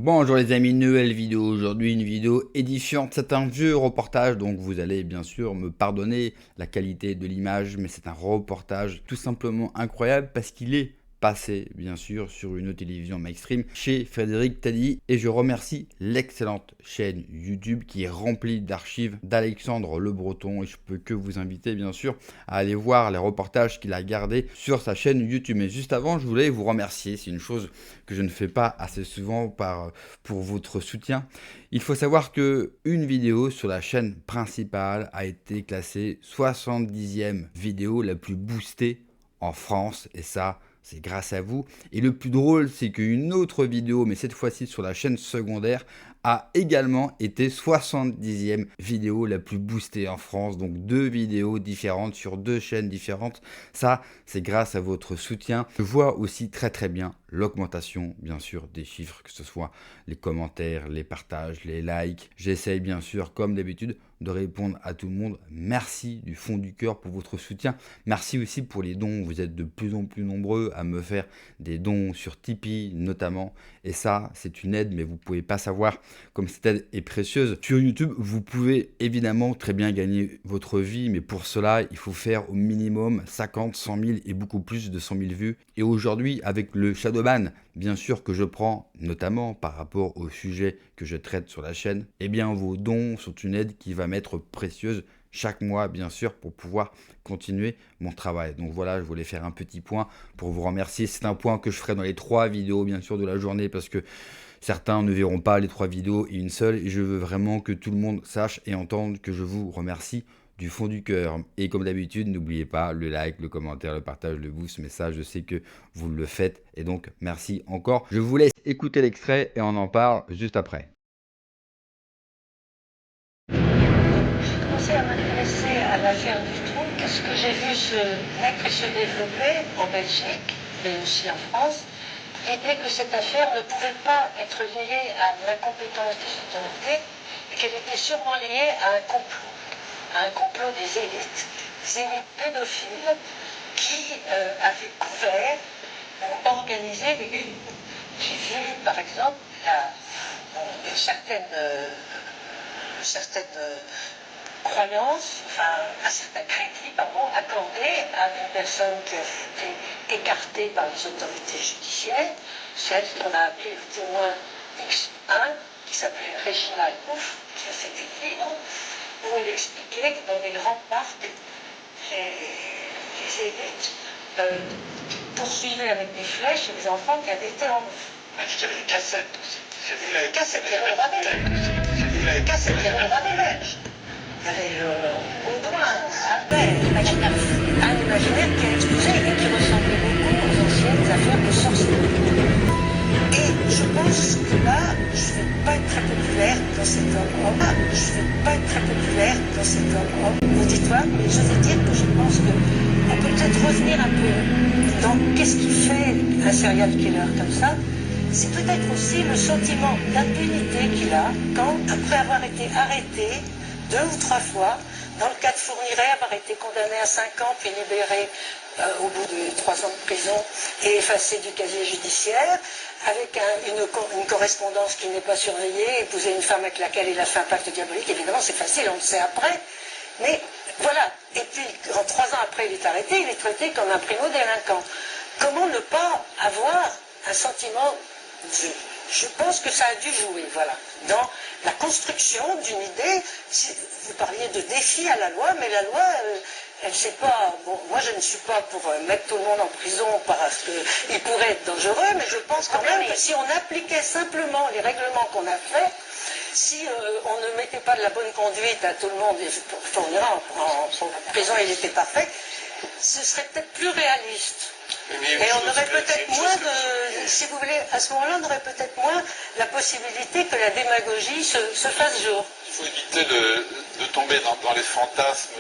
Bonjour les amis, nouvelle vidéo aujourd'hui, une vidéo édifiante. C'est un vieux reportage, donc vous allez bien sûr me pardonner la qualité de l'image, mais c'est un reportage tout simplement incroyable parce qu'il est passé bien sûr sur une télévision mainstream chez Frédéric Taddy, et je remercie l'excellente chaîne YouTube qui est remplie d'archives d'Alexandre Le Breton, et je peux que vous inviter bien sûr à aller voir les reportages qu'il a gardés sur sa chaîne YouTube. Mais juste avant, je voulais vous remercier, c'est une chose que je ne fais pas assez souvent pour votre soutien. Il faut savoir que une vidéo sur la chaîne principale a été classée 70e vidéo la plus boostée en France, et ça, c'est grâce à vous. Et le plus drôle, c'est qu'une autre vidéo, mais cette fois-ci sur la chaîne secondaire, a également été 70e vidéo la plus boostée en France. Donc deux vidéos différentes sur deux chaînes différentes. Ça, c'est grâce à votre soutien. Je vois aussi très bien l'augmentation, bien sûr, des chiffres, que ce soit les commentaires, les partages, les likes. J'essaye bien sûr, comme d'habitude, de répondre à tout le monde. Merci du fond du cœur pour votre soutien. Merci aussi pour les dons. Vous êtes de plus en plus nombreux à me faire des dons sur Tipeee notamment. Et ça, c'est une aide, mais vous ne pouvez pas savoir comme cette aide est précieuse. Sur YouTube, vous pouvez évidemment très bien gagner votre vie, mais pour cela, il faut faire au minimum 50, 100 000 et beaucoup plus de 100 000 vues. Et aujourd'hui, avec le Shadowban, bien sûr que je prends, notamment par rapport au sujet que je traite sur la chaîne, eh bien vos dons sont une aide qui va m'être précieuse chaque mois, bien sûr, pour pouvoir continuer mon travail. Donc voilà, je voulais faire un petit point pour vous remercier. C'est un point que je ferai dans les 3 vidéos, bien sûr, de la journée, parce que certains ne verront pas les 3 vidéos et une seule, et je veux vraiment que tout le monde sache et entende que je vous remercie du fond du cœur. Et comme d'habitude, n'oubliez pas le like, le commentaire, le partage, le boost, mais ça, je sais que vous le faites, et donc merci encore. Je vous laisse écouter l'extrait et on en parle juste après. J'ai commencé à m'intéresser à l'affaire du trou parce que j'ai vu ce mec se développer en Belgique, mais aussi en France. L'idée que cette affaire ne pouvait pas être liée à l'incompétence des autorités et qu'elle était sûrement liée à un complot des élites pédophiles qui avaient couvert ou organisé les crimes. J'ai vu, par exemple, certaines croyances, enfin un certain crédit, accordé à une personne qui a été écartée par les autorités judiciaires, celle qu'on a appelée le témoin X1, qui s'appelait Reginald Ouf, qui a fait des livres où il expliquait que dans les grands parcs, les élites poursuivaient avec des flèches les enfants qui avaient été en meurtre. J'ai vu les cassettes aussi. J'ai vu les cassettes, il y avait le roi des Belges. Il y avait Audouin, un imaginaire qui a explosé et qui ressemblait beaucoup aux anciennes affaires de sorcellerie. Et je pense que là, je ne vais pas être très populaire dans cet homme. Je ne vais pas être très populaire dans cet homme auditoire, mais je vais dire que je pense qu'on peut peut-être revenir un peu dans qu'est-ce qui fait un serial killer comme ça. C'est peut-être aussi le sentiment d'impunité qu'il a quand, après avoir été arrêté 2 ou 3 fois, dans le cas de Fourniret, avoir été condamné à 5 ans, puis libéré au bout de 3 ans de prison et effacé du casier judiciaire, avec une correspondance qui n'est pas surveillée, épouser une femme avec laquelle il a fait un pacte diabolique. Évidemment, c'est facile, on le sait après. Mais voilà. Et puis, 3 ans après, il est arrêté, il est traité comme un primo-délinquant. Comment ne pas avoir un sentiment de... Je pense que ça a dû jouer, voilà, dans la construction d'une idée. Vous parliez de défi à la loi, mais la loi, elle ne sait pas. Bon, moi, je ne suis pas pour mettre tout le monde en prison parce qu'il pourrait être dangereux, mais je pense quand même que si on appliquait simplement les règlements qu'on a faits, si on ne mettait pas de la bonne conduite à tout le monde, en prison, il était parfait, ce serait peut-être plus réaliste. Et on aurait peut-être moins de... Si vous voulez, à ce moment-là, on aurait peut-être moins la possibilité que la démagogie se fasse jour. Il faut éviter de tomber dans les fantasmes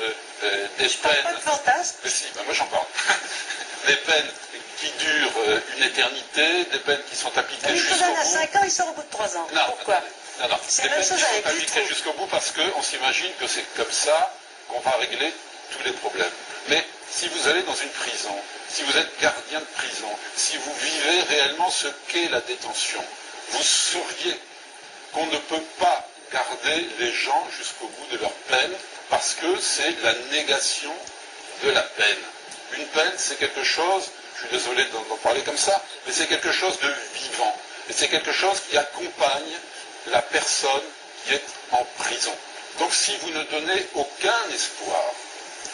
des Je parle peines. pas de fantasme. Mais si, moi j'en parle. Des peines qui durent une éternité, des peines qui sont appliquées jusqu'au bout. Il condamne à 5 ans, il sort au bout de 3 ans. Non, pourquoi? Non. C'est des la même peines chose qui avec sont les appliquées trous. jusqu'au bout parce qu'on s'imagine que c'est comme ça qu'on va régler tous les problèmes. Mais si vous allez dans une prison, si vous êtes gardien de prison, si vous vivez réellement ce qu'est la détention, vous sauriez qu'on ne peut pas garder les gens jusqu'au bout de leur peine parce que c'est la négation de la peine. Une peine, c'est quelque chose, je suis désolé d'en parler comme ça, mais c'est quelque chose de vivant. Et c'est quelque chose qui accompagne la personne qui est en prison. Donc si vous ne donnez aucun espoir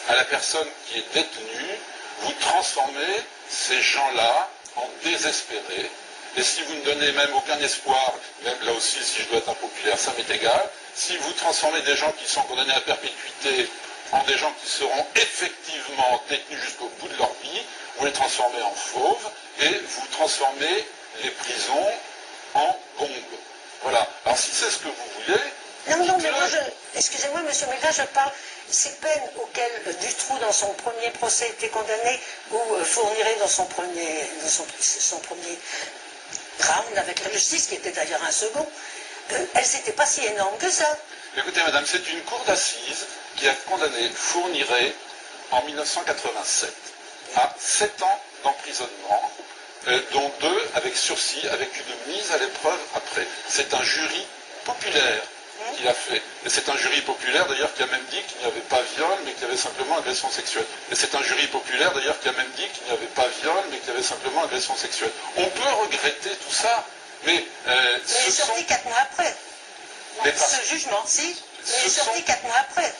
à la personne qui est détenue, vous transformez ces gens-là en désespérés. Et si vous ne donnez même aucun espoir, même là aussi, si je dois être impopulaire, ça m'est égal, si vous transformez des gens qui sont condamnés à perpétuité en des gens qui seront effectivement détenus jusqu'au bout de leur vie, vous les transformez en fauves et vous transformez les prisons en bombes. Voilà. Alors si c'est ce que vous voulez... Non, mais moi, excusez-moi, monsieur Mégrand, je parle, ces peines auxquelles Dutroux, dans son premier procès, était condamné, ou Fourniret dans son premier round avec la justice, qui était d'ailleurs un second, elles n'étaient pas si énormes que ça. Écoutez, madame, c'est une cour d'assises qui a condamné Fourniret en 1987 à 7 ans d'emprisonnement, dont 2 avec sursis, avec une mise à l'épreuve après. C'est un jury populaire qui l'a fait. Et c'est un jury populaire d'ailleurs qui a même dit qu'il n'y avait pas viol, mais qu'il y avait simplement agression sexuelle. Et c'est un jury populaire d'ailleurs qui a même dit qu'il n'y avait pas viol, mais qu'il y avait simplement agression sexuelle. On peut regretter tout ça, mais il est sorti 4 mois après. Ce jugement, si. Il est sorti 4 mois après.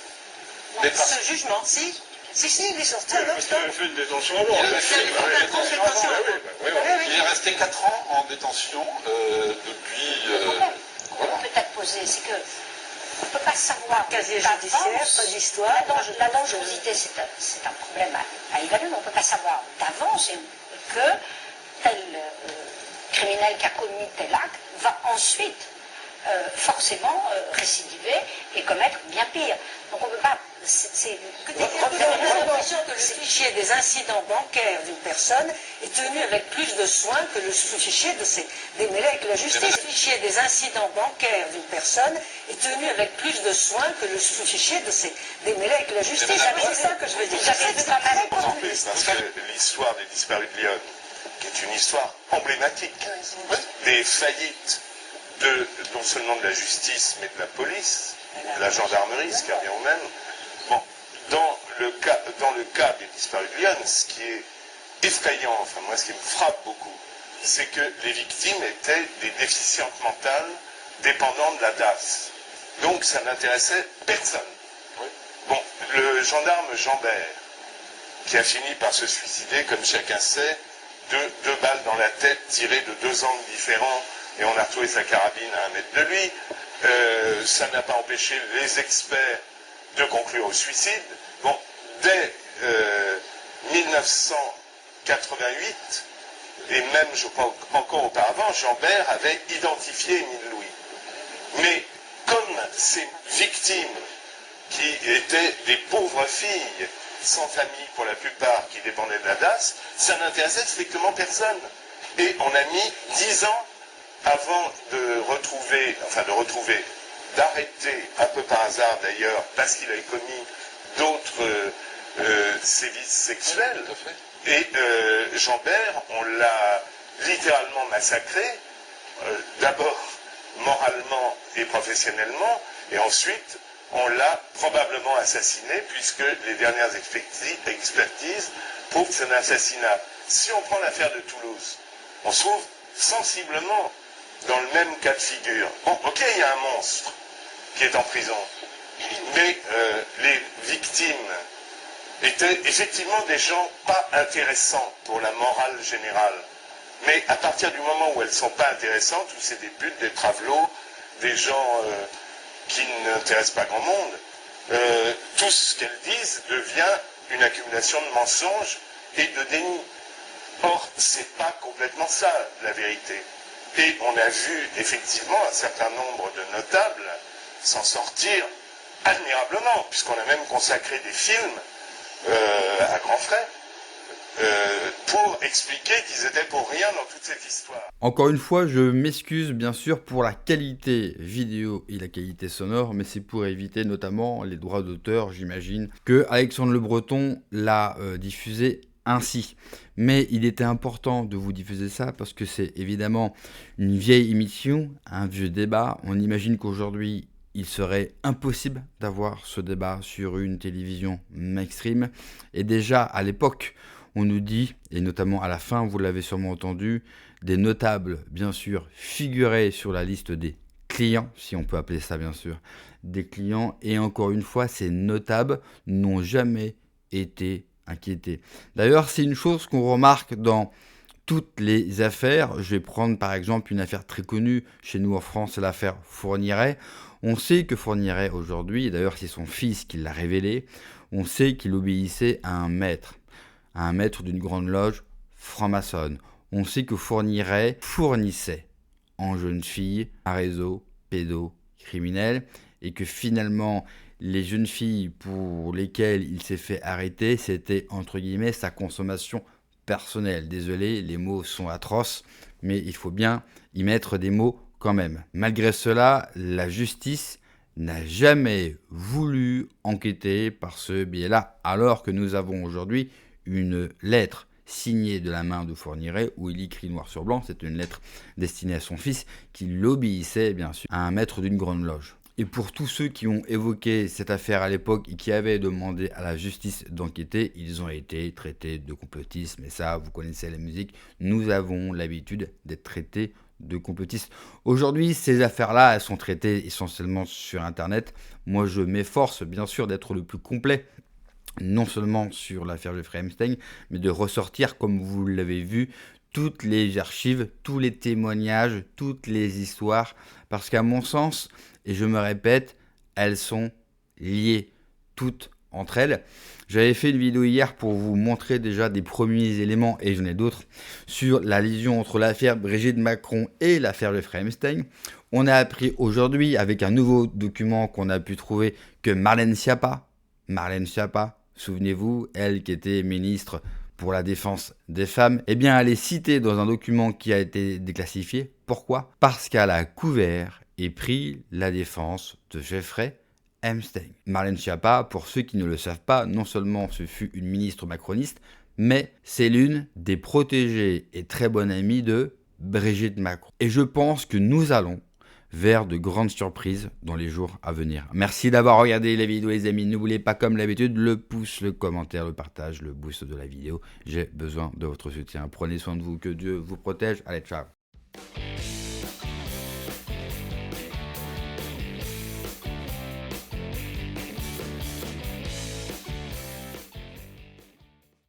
Ce jugement, si. Si, il est sorti à l'autre. Il avait fait une détention avant. Il est resté 4 ans en détention depuis... On peut peut-être poser, c'est que on ne peut pas savoir. Casier judiciaire, pas d'histoire. La dangerosité, c'est un problème à évaluer, mais on ne peut pas savoir d'avance que tel criminel qui a commis tel acte va ensuite forcément récidiver et commettre bien pire. Donc on ne peut pas. J'ai l'impression que le fichier des incidents bancaires d'une personne est tenu avec plus de soin que le fichier des mêlés avec la justice. Le fichier des incidents bancaires d'une personne est tenu avec plus de soin que le fichier des mêlés avec la justice. C'est ça que je veux dire. Parce que l'histoire des disparus de Lyon, qui est une histoire emblématique des faillites non seulement de la justice, mais de la police, de la gendarmerie, ce qui revient au même. Bon, dans le cas des disparus de Lyon, ce qui est effrayant, enfin moi ce qui me frappe beaucoup, c'est que les victimes étaient des déficientes mentales dépendant de la DAS. Donc ça n'intéressait personne. Bon, le gendarme Jambert, qui a fini par se suicider, comme chacun sait, deux balles dans la tête tirées de 2 angles différents, et on a retrouvé sa carabine à 1 mètre de lui, ça n'a pas empêché les experts de conclure au suicide. Bon, dès 1988, et même je crois encore auparavant, Jambert avait identifié Émile Louis. Mais comme ces victimes, qui étaient des pauvres filles, sans famille pour la plupart, qui dépendaient de la DAS, ça n'intéressait strictement personne. Et on a mis 10 ans avant d'arrêter, un peu par hasard d'ailleurs, parce qu'il avait commis d'autres sévices sexuels. Et Jambert, on l'a littéralement massacré, d'abord moralement et professionnellement, et ensuite on l'a probablement assassiné, puisque les dernières expertises prouvent que c'est un assassinat. Si on prend l'affaire de Toulouse, on se trouve sensiblement dans le même cas de figure. Bon, ok, il y a un monstre qui est en prison, mais les victimes étaient effectivement des gens pas intéressants pour la morale générale. Mais à partir du moment où elles ne sont pas intéressantes, où c'est des putes, des travelots, des gens qui n'intéressent pas grand monde, tout ce qu'elles disent devient une accumulation de mensonges et de déni. Or, c'est pas complètement ça, la vérité. Et on a vu effectivement un certain nombre de notables s'en sortir admirablement, puisqu'on a même consacré des films à grands frais pour expliquer qu'ils étaient pour rien dans toute cette histoire. Encore une fois, je m'excuse bien sûr pour la qualité vidéo et la qualité sonore, mais c'est pour éviter notamment les droits d'auteur, j'imagine, que Alexandre Le Breton l'a diffusé ainsi. Mais il était important de vous diffuser ça parce que c'est évidemment une vieille émission, un vieux débat. On imagine qu'aujourd'hui, il serait impossible d'avoir ce débat sur une télévision mainstream. Et déjà, à l'époque, on nous dit, et notamment à la fin, vous l'avez sûrement entendu, des notables, bien sûr, figuraient sur la liste des clients, si on peut appeler ça bien sûr, des clients. Et encore une fois, ces notables n'ont jamais été inquiétés. D'ailleurs, c'est une chose qu'on remarque dans toutes les affaires. Je vais prendre par exemple une affaire très connue chez nous en France, c'est l'affaire Fourniret. On sait que Fourniret aujourd'hui, et d'ailleurs c'est son fils qui l'a révélé, on sait qu'il obéissait à un maître d'une grande loge franc-maçonne. On sait que Fourniret fournissait en jeunes filles un réseau pédocriminel et que finalement les jeunes filles pour lesquelles il s'est fait arrêter, c'était entre guillemets sa consommation personnelle. Désolé, les mots sont atroces, mais il faut bien y mettre des mots quand même. Malgré cela, la justice n'a jamais voulu enquêter par ce biais-là, alors que nous avons aujourd'hui une lettre signée de la main de Fourniret où il écrit noir sur blanc, c'est une lettre destinée à son fils, qui l'obéissait bien sûr à un maître d'une grande loge. Et pour tous ceux qui ont évoqué cette affaire à l'époque et qui avaient demandé à la justice d'enquêter, ils ont été traités de complotisme. Et ça, vous connaissez la musique, nous avons l'habitude d'être traités de complotistes. Aujourd'hui, ces affaires-là, elles sont traitées essentiellement sur Internet. Moi, je m'efforce bien sûr d'être le plus complet, non seulement sur l'affaire Jeffrey Epstein, mais de ressortir, comme vous l'avez vu, toutes les archives, tous les témoignages, toutes les histoires, parce qu'à mon sens, et je me répète, elles sont liées, toutes entre elles. J'avais fait une vidéo hier pour vous montrer déjà des premiers éléments, et j'en ai d'autres, sur la liaison entre l'affaire Brigitte Macron et l'affaire Jeffrey Epstein. On a appris aujourd'hui, avec un nouveau document qu'on a pu trouver, que Marlène Schiappa, souvenez-vous, elle qui était ministre pour la défense des femmes, eh bien elle est citée dans un document qui a été déclassifié. Pourquoi ? Parce qu'elle a couvert et pris la défense de Jeffrey Epstein. Marlène Schiappa, pour ceux qui ne le savent pas, non seulement ce fut une ministre macroniste, mais c'est l'une des protégées et très bonne amie de Brigitte Macron. Et je pense que nous allons vers de grandes surprises dans les jours à venir. Merci d'avoir regardé la vidéo les amis. N'oubliez pas comme d'habitude le pouce, le commentaire, le partage, le boost de la vidéo. J'ai besoin de votre soutien. Prenez soin de vous, que Dieu vous protège. Allez, ciao.